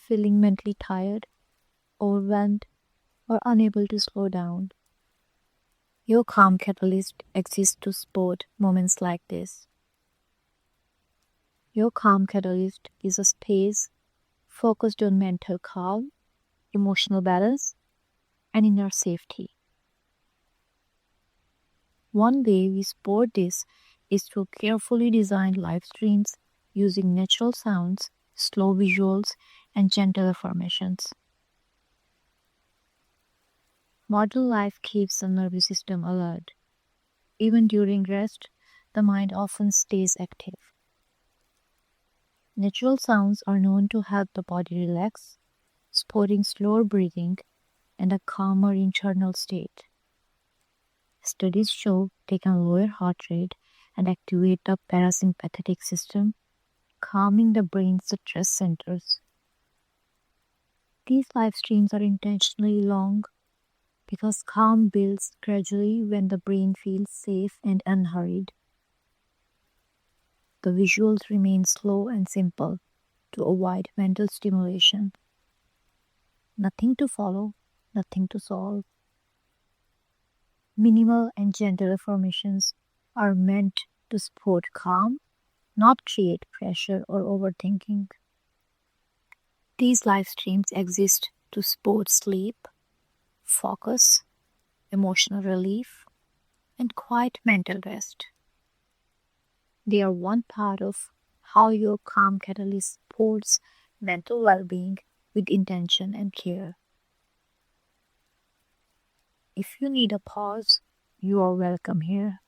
feeling mentally tired, overwhelmed, or unable to slow down. Your calm catalyst exists to support moments like this. Your calm catalyst is a space focused on mental calm, emotional balance, and inner safety. One way we support this is through carefully designed live streams using natural sounds, slow visuals, and gentle affirmations. Modern life keeps the nervous system alert. Even during rest, the mind often stays active. Natural sounds are known to help the body relax, supporting slower breathing and a calmer internal state. Studies show they can lower heart rate and activate the parasympathetic system, calming the brain's stress centers. These live streams are intentionally long because calm builds gradually when the brain feels safe and unhurried. The visuals remain slow and simple to avoid mental stimulation. Nothing to follow, nothing to solve. Minimal and gentle affirmations are meant to support calm, not create pressure or overthinking. These live streams exist to support sleep, focus, emotional relief, and quiet mental rest. They are one part of how your calm catalyst supports mental well-being with intention and care. If you need a pause, you are welcome here.